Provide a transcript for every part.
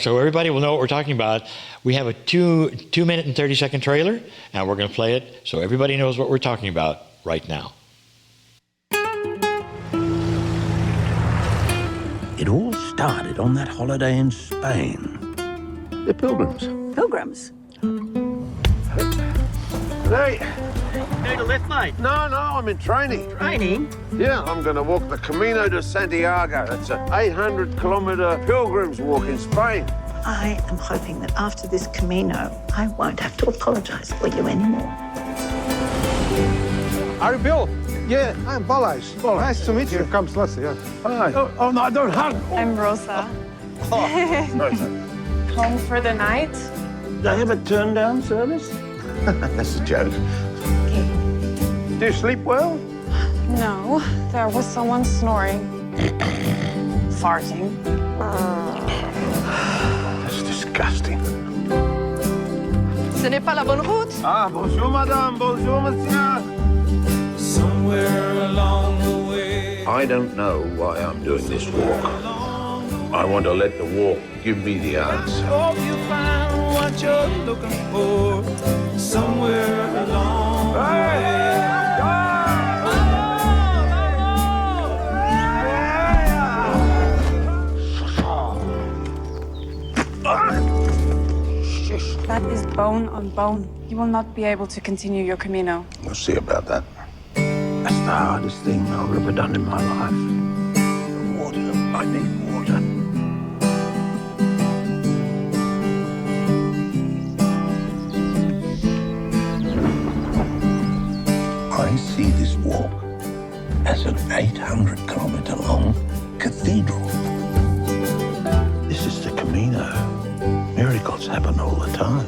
so everybody will know what we're talking about. We have a 2-minute and 30-second trailer, and we're going to play it so everybody knows what we're talking about right now. It all started on that holiday in Spain. They're pilgrims. Pilgrims? Hey. Need a lift, mate? No, I'm in training. Training? Yeah, I'm going to walk the Camino de Santiago. That's an 800-kilometre pilgrim's walk in Spain. I am hoping that after this Camino, I won't have to apologise for you anymore. Are you Bill? Yeah, I'm Balázs. Nice to meet you. Come, let's see. Yeah. Hi. Oh, no, don't hug. I'm Rosa. Rosa. Home for the night? They have a turn-down service? That's a joke. Okay. Do you sleep well? No, there was someone snoring. Farting. That's disgusting. Ce n'est pas la bonne route. Ah, bonjour, madame. Bonjour, monsieur. Somewhere along the way. I don't know why I'm doing this walk. I want to let the walk give me the answer. Hope you find what you're looking for. Somewhere along the way. That is bone on bone. You will not be able to continue your Camino. We'll see about that. That's the hardest thing I've ever done in my life. Water. I need water. I see this walk as an 800-kilometre-long cathedral. This is the Camino. Miracles happen all the time.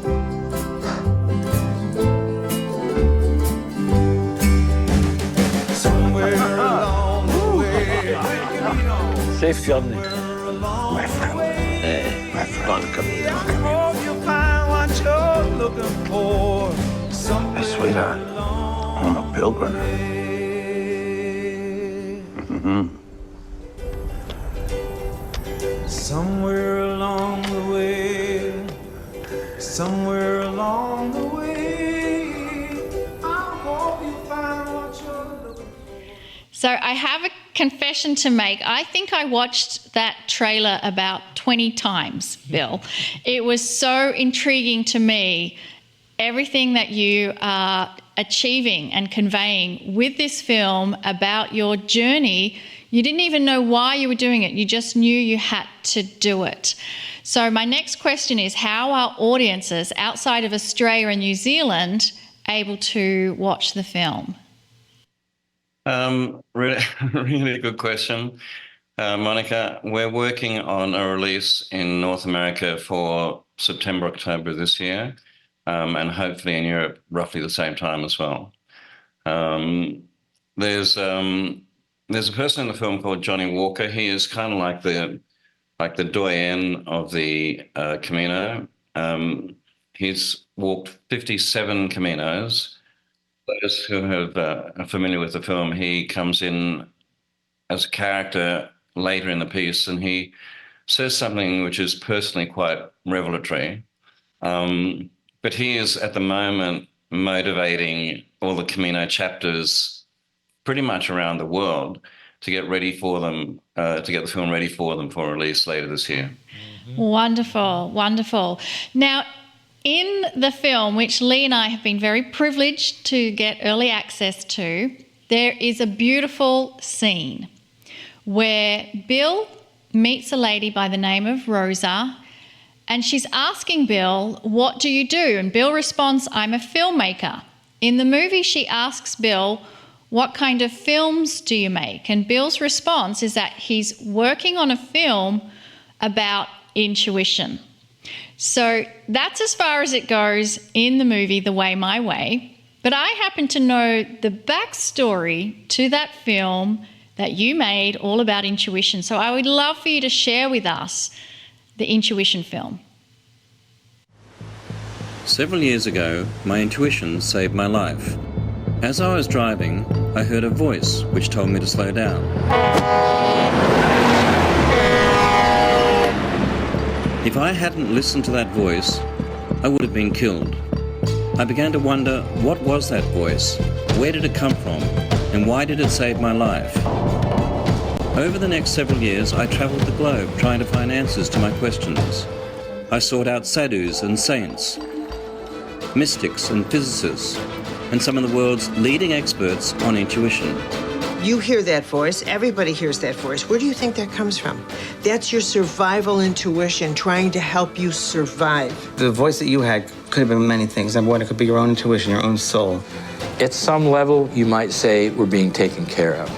Safe journey. My friend. My friend. Camino. Hope you find what you're looking for. Hey, sweetheart. I'm a pilgrim. Somewhere along the way. Somewhere along the way. I hope you find what you're looking for. So I have a confession to make. I think I watched that trailer about 20 times, Bill. It was so intriguing to me, everything that you are achieving and conveying with this film about your journey. You didn't even know why you were doing it. You just knew you had to do it. So my next question is, how are audiences outside of Australia and New Zealand able to watch the film? Really good question, Monica. We're working on a release in North America for September, October this year, and hopefully in Europe roughly the same time as well. There's a person in the film called Johnny Walker. He is kind of like the doyen of the Camino. He's walked 57 Caminos. Those who are familiar with the film, he comes in as a character later in the piece, and he says something which is personally quite revelatory. But he is at the moment motivating all the Camino chapters pretty much around the world to get ready for them, to get the film ready for them for release later this year. Wonderful, wonderful. Now, in the film, which Lee and I have been very privileged to get early access to, there is a beautiful scene where Bill meets a lady by the name of Rosa, and she's asking Bill, "What do you do?" And Bill responds, "I'm a filmmaker." In the movie, she asks Bill, "What kind of films do you make?" And Bill's response is that he's working on a film about intuition. So that's as far as it goes in the movie, The Way, My Way. But I happen to know the backstory to that film that you made all about intuition. So I would love for you to share with us the intuition film. Several years ago, my intuition saved my life. As I was driving, I heard a voice which told me to slow down. If I hadn't listened to that voice, I would have been killed. I began to wonder, what was that voice? Where did it come from? And why did it save my life? Over the next several years, I traveled the globe trying to find answers to my questions. I sought out sadhus and saints, mystics and physicists, and some of the world's leading experts on intuition. You hear that voice, everybody hears that voice. Where do you think that comes from? That's your survival intuition trying to help you survive. The voice that you had could have been many things. Number one, it could be your own intuition, your own soul. At some level, you might say we're being taken care of.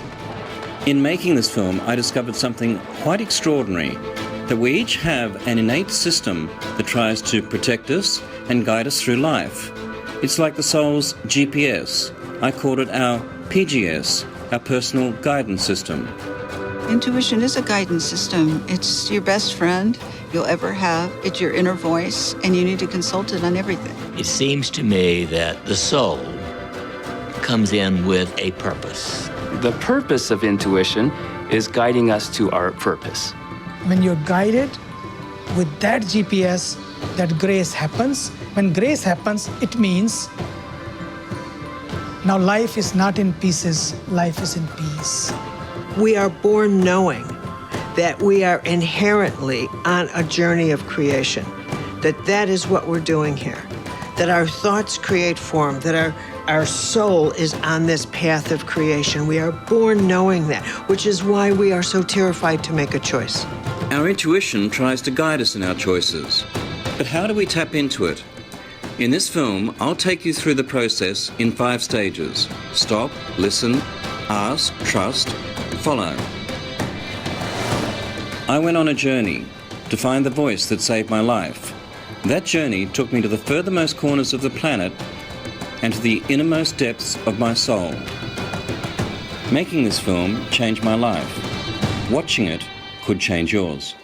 In making this film, I discovered something quite extraordinary, that we each have an innate system that tries to protect us and guide us through life. It's like the soul's GPS. I called it our PGS, our personal guidance system. Intuition is a guidance system. It's your best friend you'll ever have. It's your inner voice, and you need to consult it on everything. It seems to me that the soul comes in with a purpose. The purpose of intuition is guiding us to our purpose. When you're guided with that GPS, that grace happens. When grace happens, it means now life is not in pieces, life is in peace. We are born knowing that we are inherently on a journey of creation, that is what we're doing here, that our thoughts create form, that our soul is on this path of creation. We are born knowing that, which is why we are so terrified to make a choice. Our intuition tries to guide us in our choices. But how do we tap into it? In this film, I'll take you through the process in 5 stages. Stop, listen, ask, trust, follow. I went on a journey to find the voice that saved my life. That journey took me to the furthermost corners of the planet and to the innermost depths of my soul. Making this film changed my life. Watching it could change yours.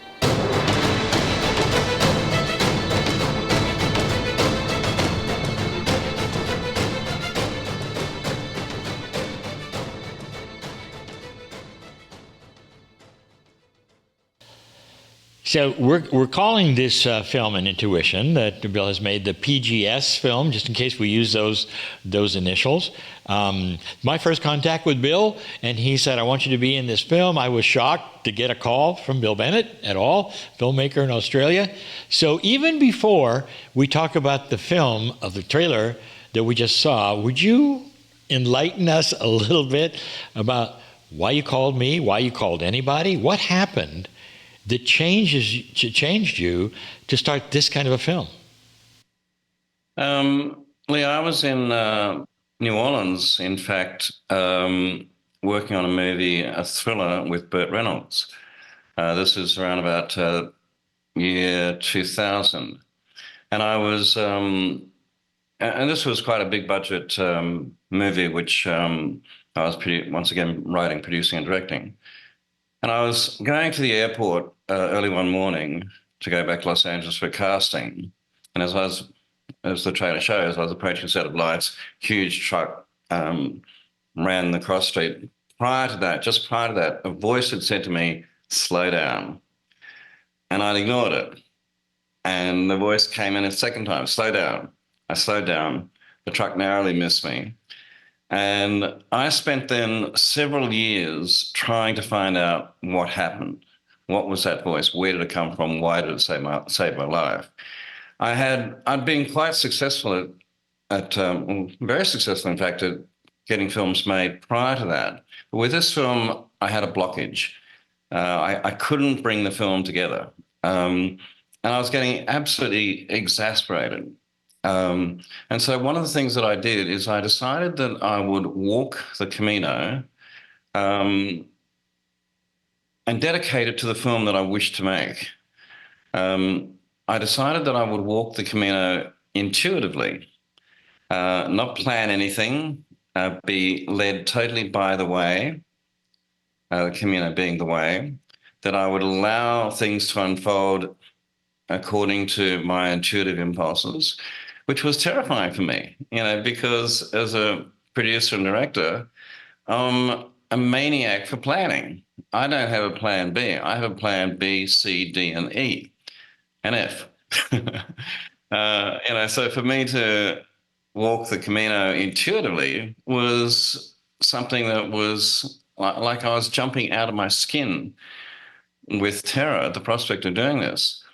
So we're calling this film an intuition that Bill has made the PGS film, just in case we use those initials. My first contact with Bill, and he said, I want you to be in this film. I was shocked to get a call from Bill Bennett at all, filmmaker in Australia. So even before we talk about the film of the trailer that we just saw, would you enlighten us a little bit about why you called me, why you called anybody? What happened that changed you to start this kind of a film? Lee, I was in New Orleans, in fact, working on a movie, a thriller with Burt Reynolds. This is around about year 2000. And I was, and this was quite a big budget movie, which I was, once again, writing, producing, and directing. And I was going to the airport early one morning to go back to Los Angeles for casting. And as the trailer shows, I was approaching a set of lights, huge truck ran the cross street. Just prior to that, a voice had said to me, slow down. And I'd ignored it. And the voice came in a second time, slow down. I slowed down. The truck narrowly missed me. And I spent then several years trying to find out what happened. What was that voice? Where did it come from? Why did it save my life? I'd been quite successful very successful, in fact, at getting films made prior to that. But with this film, I had a blockage. I couldn't bring the film together. And I was getting absolutely exasperated. And so one of the things that I did is I decided that I would walk the Camino and dedicate it to the film that I wished to make. I decided that I would walk the Camino intuitively, not plan anything, be led totally by the way, the Camino being the way, that I would allow things to unfold according to my intuitive impulses, which was terrifying for me, because as a producer and director, I'm a maniac for planning. I don't have a plan B. I have a plan B, C, D, and E. an F. So for me to walk the Camino intuitively was something that was like I was jumping out of my skin with terror at the prospect of doing this.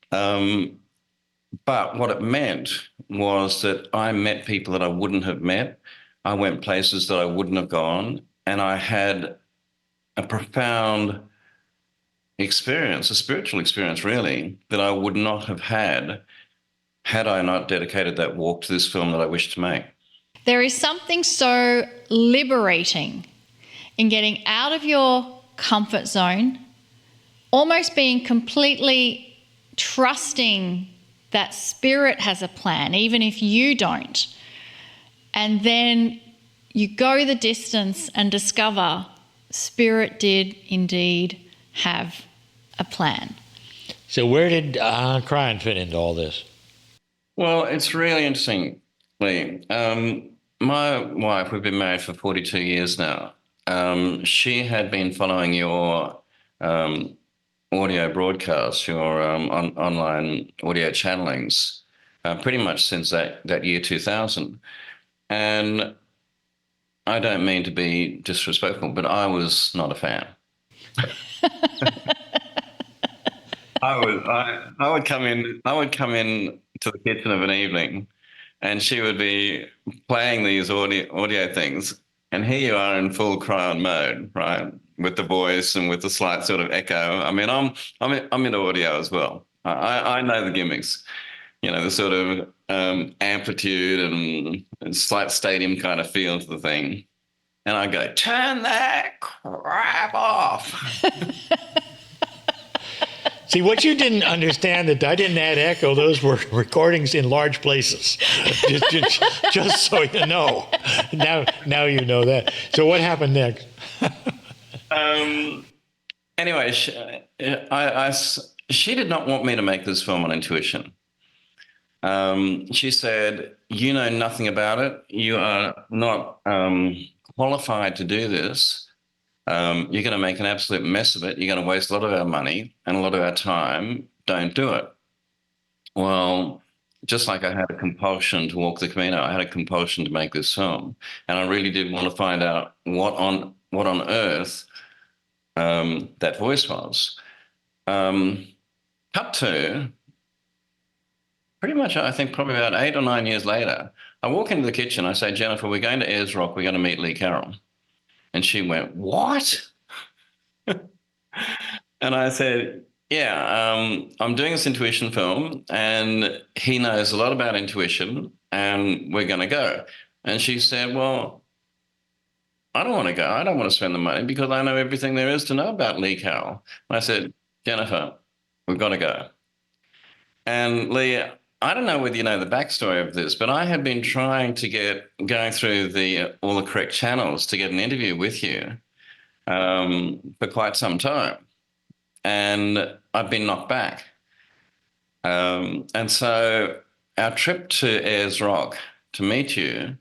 But what it meant was that I met people that I wouldn't have met. I went places that I wouldn't have gone, and I had a profound experience, a spiritual experience, really, that I would not have had I not dedicated that walk to this film that I wish to make. There is something so liberating in getting out of your comfort zone, almost being completely trusting that spirit has a plan, even if you don't. And then you go the distance and discover spirit did indeed have a plan. So where did Kryon fit into all this? Well, it's really interesting, Lee. My wife, we've been married for 42 years now. She had been following your audio broadcasts, your online audio channelings, pretty much since that year 2000. And I don't mean to be disrespectful, but I was not a fan. I would come in to the kitchen of an evening, and she would be playing these audio things, and here you are in full Kryon mode, right, with the voice and with the slight sort of echo. I mean, I'm into audio as well. I know the gimmicks, the sort of amplitude and slight stadium kind of feel to the thing, and I go, turn that crap off. See, what you didn't understand that I didn't add echo, those were recordings in large places. just so you know. Now you know that. So what happened next? Anyway, she did not want me to make this film on intuition. She said, you know nothing about it. You are not qualified to do this. You're going to make an absolute mess of it. You're going to waste a lot of our money and a lot of our time. Don't do it. Well, just like I had a compulsion to walk the Camino, I had a compulsion to make this film. And I really did want to find out what on earth that voice was. Cut to, pretty much, I think probably about 8 or 9 years later, I walk into the kitchen, I say, Jennifer, we're going to Ayers Rock, we're going to meet Lee Carroll. And she went, what? And I said, yeah, I'm doing this intuition film, and he knows a lot about intuition, and we're going to go. And she said, well, I don't want to go. I don't want to spend the money because I know everything there is to know about Lee Carroll. And I said, Jennifer, we've got to go. And Lee, I don't know whether you know the backstory of this, but I had been trying to going through all the correct channels to get an interview with you for quite some time. And I've been knocked back. And so our trip to Ayers Rock to meet you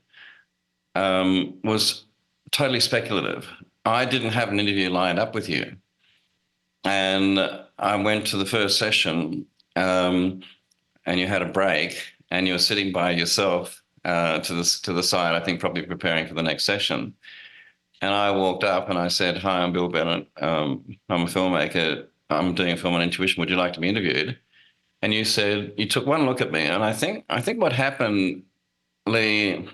was totally speculative. I didn't have an interview lined up with you. And I went to the first session and you had a break and you were sitting by yourself to the side, I think probably preparing for the next session. And I walked up and I said, hi, I'm Bill Bennett. I'm a filmmaker. I'm doing a film on intuition. Would you like to be interviewed? And you said, you took one look at me. And I think what happened, Lee,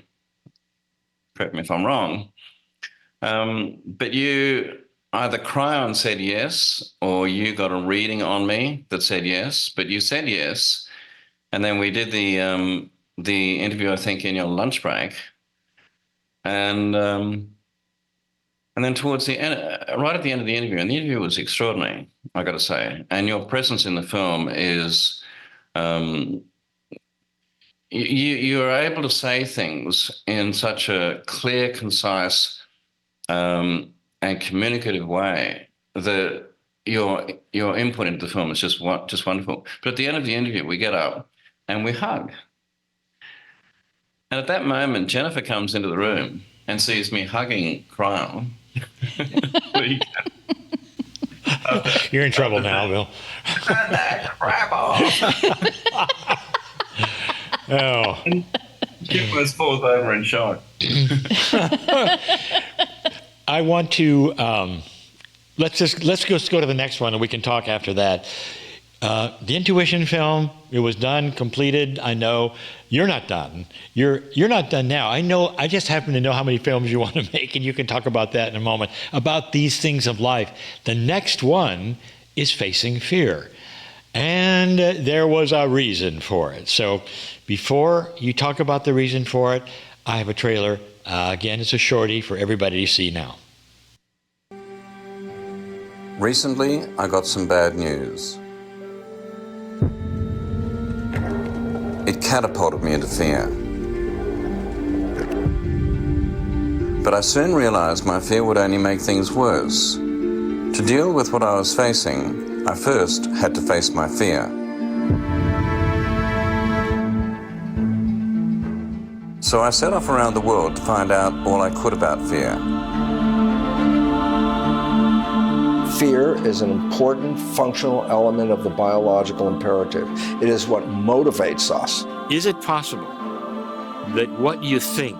correct me if I'm wrong, but you either Kryon said yes, or you got a reading on me that said yes, but you said yes. And then we did the interview, I think, in your lunch break. And then towards the end, right at the end of the interview, and the interview was extraordinary, I got to say. And your presence in the film is, you are able to say things in such a clear, concise, and communicative way that your input into the film is just wonderful. But at the end of the interview, we get up and we hug. And at that moment, Jennifer comes into the room and sees me hugging Kryon. You're in trouble now, Bill. Turn that crap off. Oh. Jim was falls over in shock. I want to let's go to the next one, and we can talk after that. The intuition film, it was done, completed. I know you're not done. You're not done now. I know. I just happen to know how many films you want to make, and you can talk about that in a moment. About these things of life. The next one is Facing Fear, and there was a reason for it. So, before you talk about the reason for it, I have a trailer. Again, it's a shorty for everybody to see now. Recently, I got some bad news. It catapulted me into fear. But I soon realized my fear would only make things worse. To deal with what I was facing, I first had to face my fear. So I set off around the world to find out all I could about fear. Fear is an important functional element of the biological imperative. It is what motivates us. Is it possible that what you think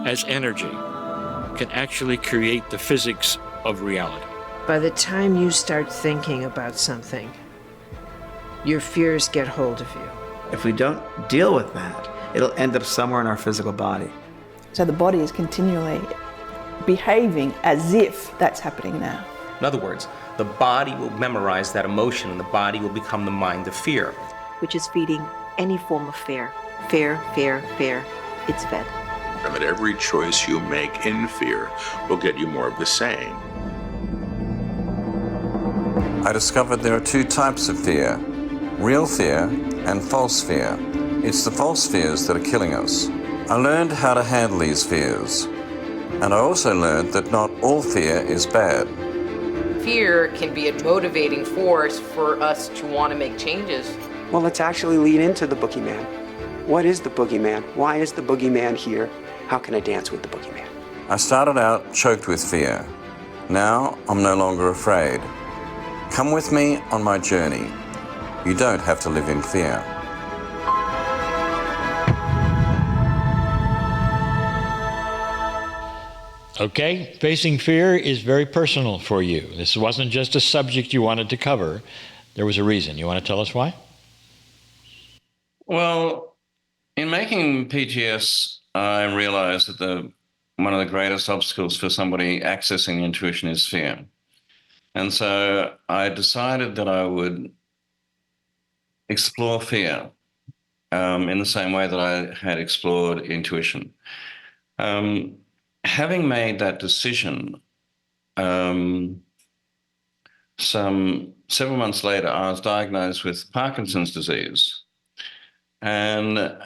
as energy can actually create the physics of reality? By the time you start thinking about something, your fears get hold of you. If we don't deal with that, it'll end up somewhere in our physical body. So the body is continually behaving as if that's happening now. In other words, the body will memorize that emotion and the body will become the mind of fear. Which is feeding any form of fear. Fear, fear, fear. It's fed. And that every choice you make in fear will get you more of the same. I discovered there are two types of fear, real fear and false fear. It's the false fears that are killing us. I learned how to handle these fears. And I also learned that not all fear is bad. Fear can be a motivating force for us to want to make changes. Well, let's actually lean into the boogeyman. What is the boogeyman? Why is the boogeyman here? How can I dance with the boogeyman? I started out choked with fear. Now I'm no longer afraid. Come with me on my journey. You don't have to live in fear. Okay, Facing Fear is very personal for you. This wasn't just a subject you wanted to cover. There was a reason. You want to tell us why? Well, in making PGS, I realized that one of the greatest obstacles for somebody accessing intuition is fear. And so I decided that I would explore fear in the same way that I had explored intuition. Having made that decision, several months later, I was diagnosed with Parkinson's disease. And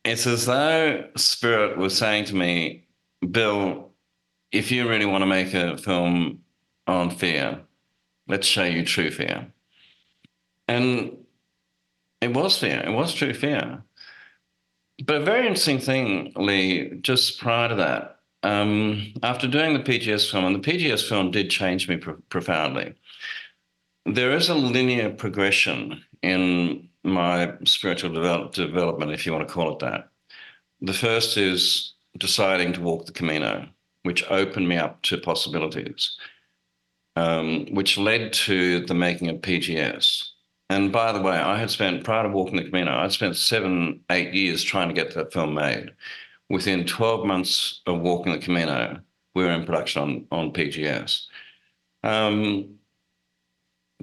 it's as though Spirit was saying to me, Bill, if you really want to make a film on fear, let's show you true fear. And it was fear. It was true fear. But a very interesting thing, Lee, just prior to that, after doing the PGS film, and the PGS film did change me profoundly, there is a linear progression in my spiritual development, if you want to call it that. The first is deciding to walk the Camino, which opened me up to possibilities, which led to the making of PGS. And by the way, I had spent, prior to walking the Camino, I'd spent 7-8 years trying to get that film made. Within 12 months of walking the Camino, we were in production on PGS.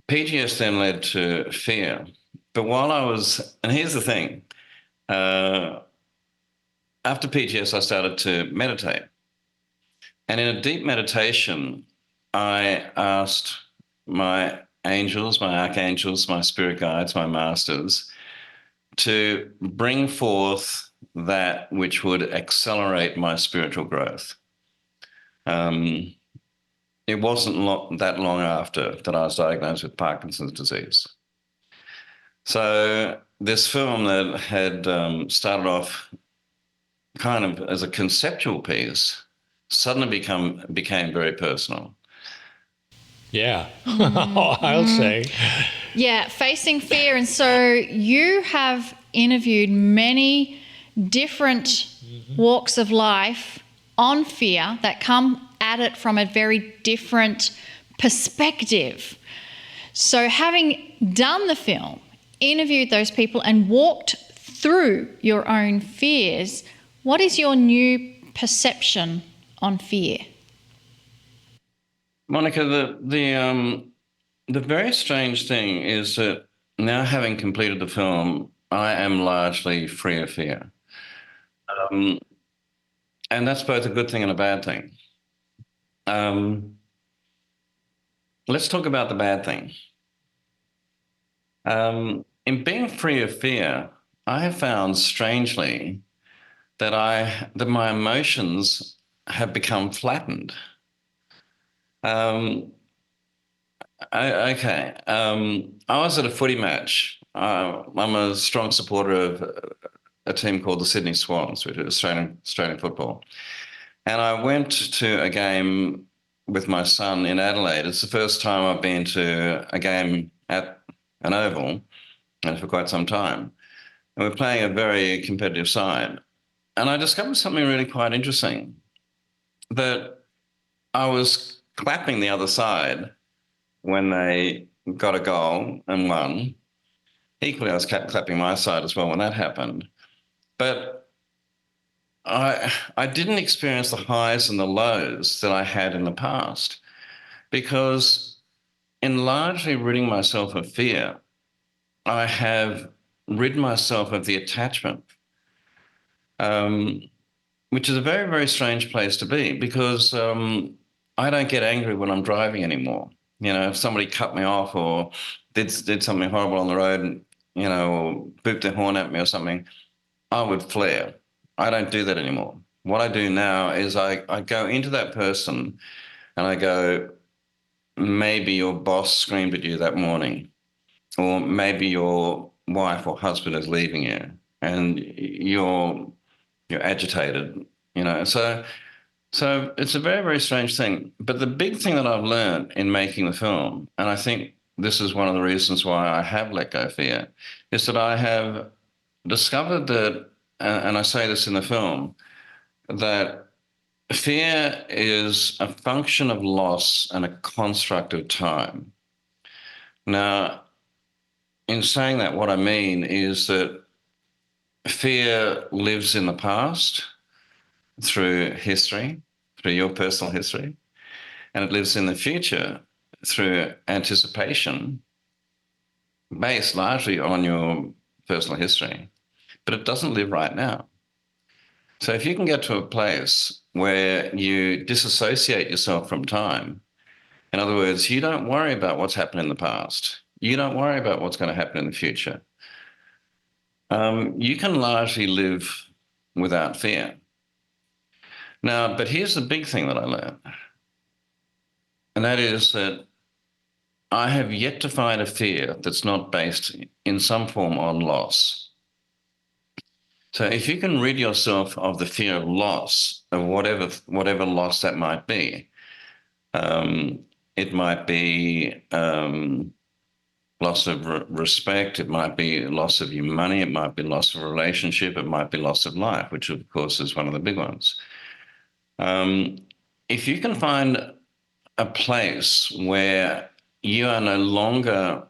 PGS then led to fear. But while I was, and here's the thing, after PGS, I started to meditate. And in a deep meditation, I asked my angels, my archangels, my spirit guides, my masters, to bring forth that which would accelerate my spiritual growth. It wasn't that long after that I was diagnosed with Parkinson's disease. So this film that had started off kind of as a conceptual piece suddenly became very personal. Yeah, I'll say. Yeah, facing fear. And so you have interviewed many different walks of life on fear that come at it from a very different perspective. So having done the film, interviewed those people and walked through your own fears, what is your new perception on fear? Monica, the very strange thing is that now, having completed the film, I am largely free of fear. And that's both a good thing and a bad thing. Let's talk about the bad thing. In being free of fear, I have found, strangely, that my emotions have become flattened. I was at a footy match. I'm a strong supporter of a team called the Sydney Swans, which is Australian football. And I went to a game with my son in Adelaide. It's the first time I've been to a game at an oval, and for quite some time. And we're playing a very competitive side. And I discovered something really quite interesting, that I was clapping the other side when they got a goal and won. Equally, I was clapping my side as well when that happened. But I didn't experience the highs and the lows that I had in the past, because in largely ridding myself of fear, I have rid myself of the attachment, which is a very, very strange place to be, because I don't get angry when I'm driving anymore. You know, if somebody cut me off or did something horrible on the road, and, you know, or booped their horn at me or something, I would flare. I don't do that anymore. What I do now is I go into that person and I go, maybe your boss screamed at you that morning, or maybe your wife or husband is leaving you and you're agitated, you know. So it's a very, very strange thing. But the big thing that I've learned in making the film, and I think this is one of the reasons why I have let go of fear, is that I have discovered that, and I say this in the film, that fear is a function of loss and a construct of time. Now, in saying that, what I mean is that fear lives in the past through history, through your personal history, and it lives in the future through anticipation based largely on your personal history, but it doesn't live right now. So if you can get to a place where you disassociate yourself from time, in other words, you don't worry about what's happened in the past, you don't worry about what's going to happen in the future, you can largely live without fear. Now, but here's the big thing that I learned, and that is that I have yet to find a fear that's not based in some form on loss. So if you can rid yourself of the fear of loss, of whatever loss that might be, it might be loss of respect, it might be loss of your money, it might be loss of relationship, it might be loss of life, which of course is one of the big ones. If you can find a place where you are no longer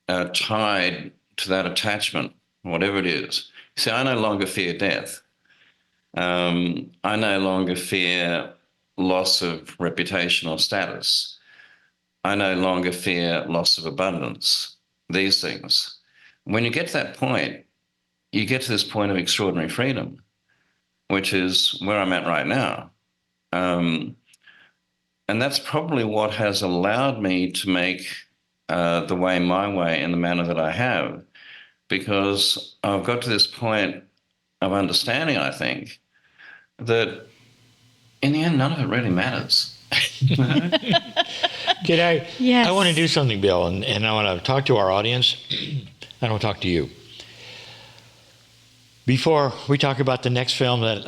tied to that attachment, whatever it is. See, I no longer fear death. I no longer fear loss of reputation or status. I no longer fear loss of abundance, these things. When you get to that point, you get to this point of extraordinary freedom, which is where I'm at right now. And that's probably what has allowed me to make the way my way in the manner that I have, because I've got to this point of understanding, I think, that in the end, none of it really matters. I want to do something, Bill, and I want to talk to our audience. I want to talk to you. Before we talk about the next film that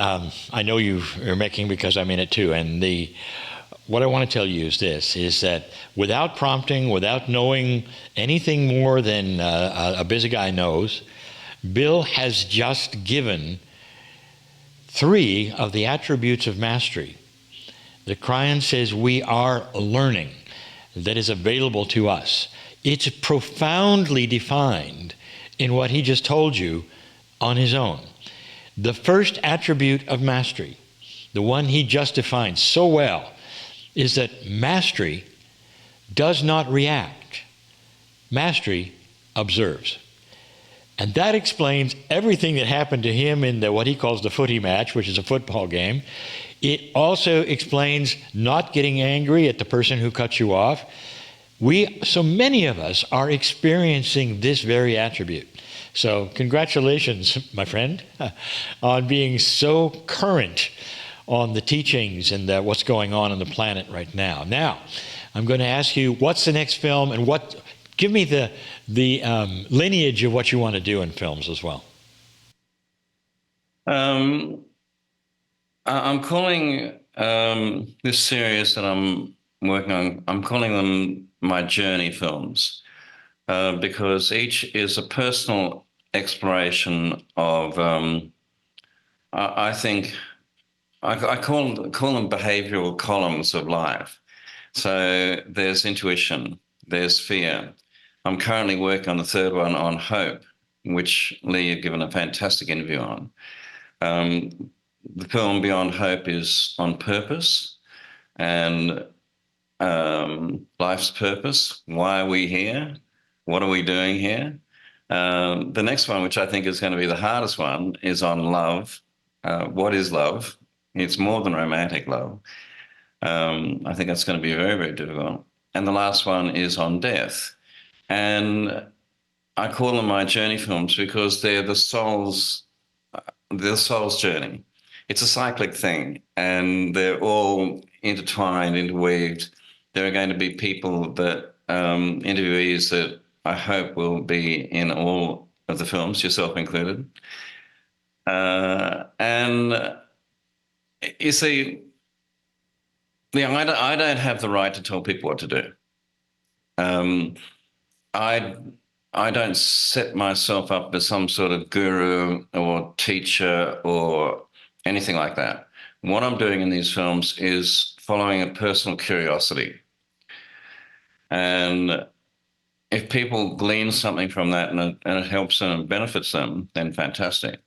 I know you are making, because I'm in it too, and what I want to tell you is this, is that without prompting, without knowing anything more than a busy guy knows, Bill has just given 3 of the attributes of mastery that Kryon says we are learning, that is available to us. It's profoundly defined in what he just told you on his own. The first attribute of mastery, the one he just defined so well, is that mastery does not react. Mastery observes. And that explains everything that happened to him in what he calls the footy match, which is a football game. It also explains not getting angry at the person who cuts you off. So many of us are experiencing this very attribute. So congratulations, my friend, on being so current on the teachings and what's going on the planet right now. Now, I'm going to ask you, what's the next film, and give me the lineage of what you want to do in films as well. I'm calling this series that I'm working on, I'm calling them my journey films, because each is a personal exploration of, I think, I call them behavioral columns of life. So there's intuition, there's fear. I'm currently working on the 3rd one on hope, which Lee had given a fantastic interview on. The film Beyond Hope is on purpose and life's purpose. Why are we here? What are we doing here? The next one, which I think is going to be the hardest one, is on love. What is love? It's more than romantic love. I think that's going to be very, very difficult. And the last one is on death. And I call them my journey films because they're the soul's journey. It's a cyclic thing, and they're all intertwined, interweaved. There are going to be people interviewees that I hope will be in all of the films, yourself included. And you see, I don't have the right to tell people what to do. I don't set myself up as some sort of guru or teacher or anything like that. What I'm doing in these films is following a personal curiosity. And if people glean something from that and it helps them and benefits them, then fantastic.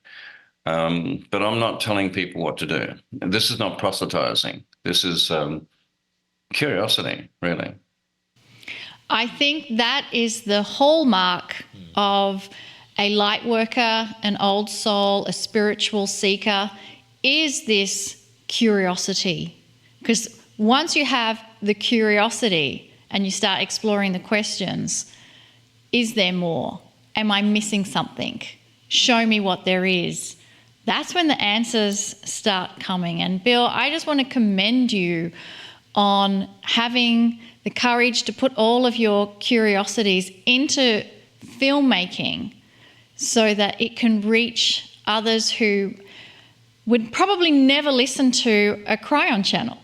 But I'm not telling people what to do. This is not proselytizing. This is curiosity, really. I think that is the hallmark of a light worker, an old soul, a spiritual seeker, is this curiosity. Because once you have the curiosity and you start exploring the questions, is there more? Am I missing something? Show me what there is. That's when the answers start coming. And Bill, I just want to commend you on having the courage to put all of your curiosities into filmmaking so that it can reach others who would probably never listen to a Kryon channel.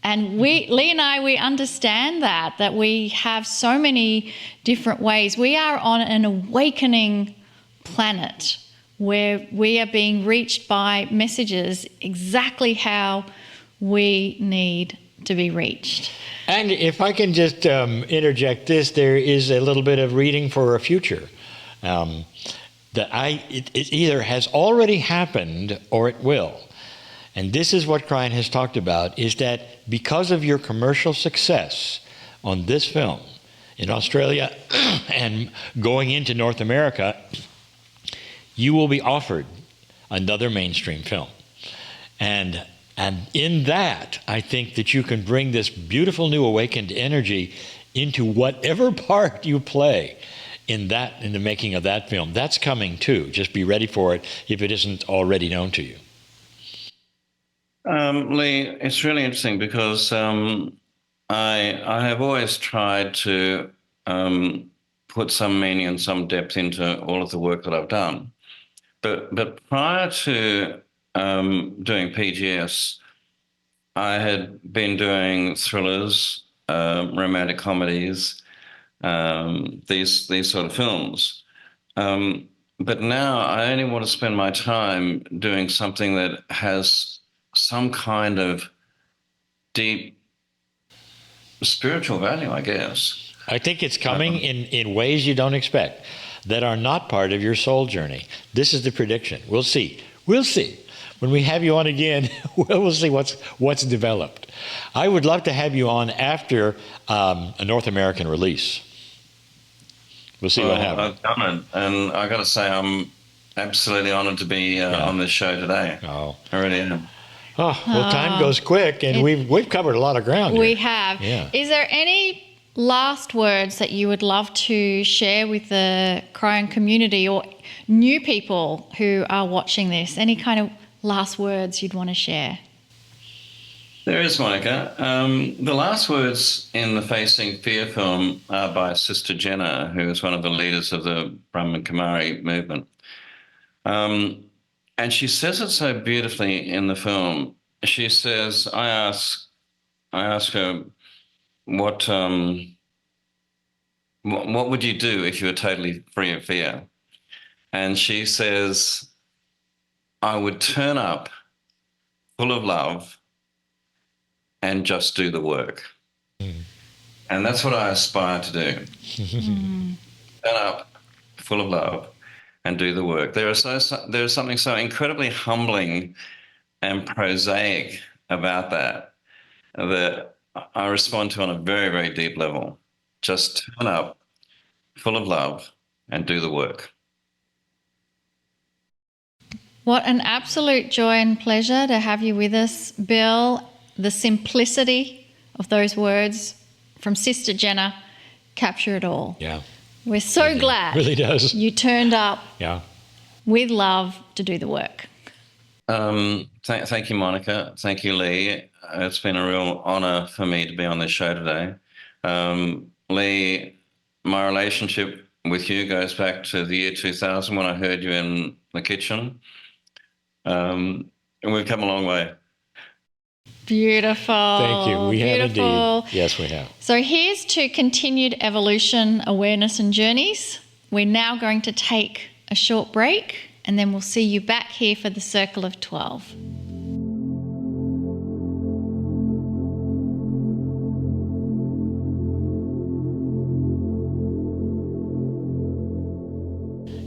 And Lee and I, we understand that we have so many different ways. We are on an awakening planet where we are being reached by messages exactly how we need to be reached. And if I can just interject this, there is a little bit of reading for a future. It either has already happened or it will. And this is what Kryon has talked about, is that because of your commercial success on this film in Australia and going into North America, you will be offered another mainstream film. And in that, I think that you can bring this beautiful new awakened energy into whatever part you play in the making of that film. That's coming too. Just be ready for it if it isn't already known to you. Lee, it's really interesting because I have always tried to put some meaning and some depth into all of the work that I've done. But prior to doing PGS, I had been doing thrillers, romantic comedies, these sort of films. But now I only want to spend my time doing something that has some kind of deep spiritual value, I guess. I think it's coming in ways you don't expect that are not part of your soul journey. This is the prediction. We'll see. We'll see. When we have you on again, we'll see what's developed. I would love to have you on after a North American release. We'll see what happens. I've done it, and I got to say, I'm absolutely honored to be on this show today. Oh, I really am. Oh, well, time goes quick, and we've covered a lot of ground. We here. have. Yeah. Is there any last words that you would love to share with the Kryon community or new people who are watching this? Any kind of last words you'd want to share? There is, Monica. The last words in the Facing Fear film are by Sister Jenna, who is one of the leaders of the Brahman Kumari movement. And she says it so beautifully in the film. She says, I ask her, what would you do if you were totally free of fear? And she says, I would turn up full of love and just do the work. And that's what I aspire to do. Turn up full of love and do the work. There is something so incredibly humbling and prosaic about that I respond to on a very, very deep level. Just turn up full of love and do the work. What an absolute joy and pleasure to have you with us, Bill. The simplicity of those words from Sister Jenna capture it all. Yeah. We're so glad really does. You turned up with love to do the work. Thank you, Monica. Thank you, Lee. It's been a real honor for me to be on this show today. Lee, my relationship with you goes back to the year 2000 when I heard you in the kitchen. And we've come a long way. Beautiful. Thank you. We have Beautiful. indeed. Yes, we have. So here's to continued evolution, awareness and journeys. We're now going to take a short break and then we'll see you back here for the Circle of 12.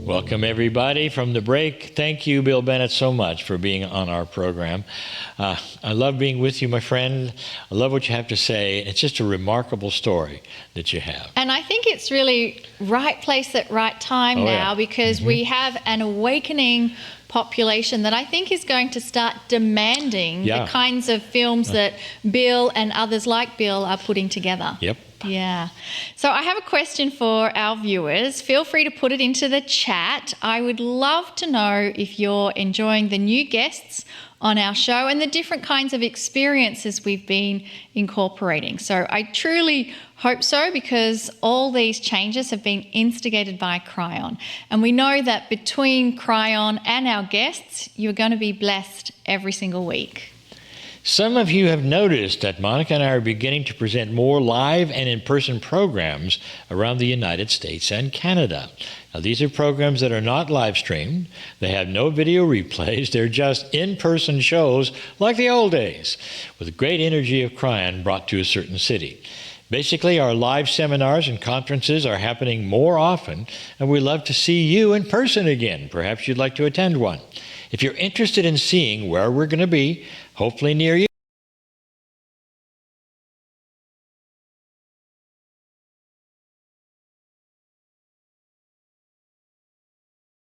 Welcome, everybody, from the break. Thank you, Bill Bennett, so much for being on our program. I love being with you, my friend. I love what you have to say. It's just a remarkable story that you have. And I think it's really right place at right time now because we have an awakening population that I think is going to start demanding the kinds of films that Bill and others like Bill are putting together. Yep. Yeah. So I have a question for our viewers. Feel free to put it into the chat. I would love to know if you're enjoying the new guests on our show and the different kinds of experiences we've been incorporating. So I truly hope so because all these changes have been instigated by Kryon. And we know that between Kryon and our guests, you're going to be blessed every single week. Some of you have noticed that Monica and I are beginning to present more live and in-person programs around the United States and Canada. Now, these are programs that are not live streamed. They have no video replays. They're just in-person shows like the old days with the great energy of Kryon brought to a certain city. Basically, our live seminars and conferences are happening more often, and we love to see you in person again. Perhaps you'd like to attend one. If you're interested in seeing where we're going to be, hopefully near you,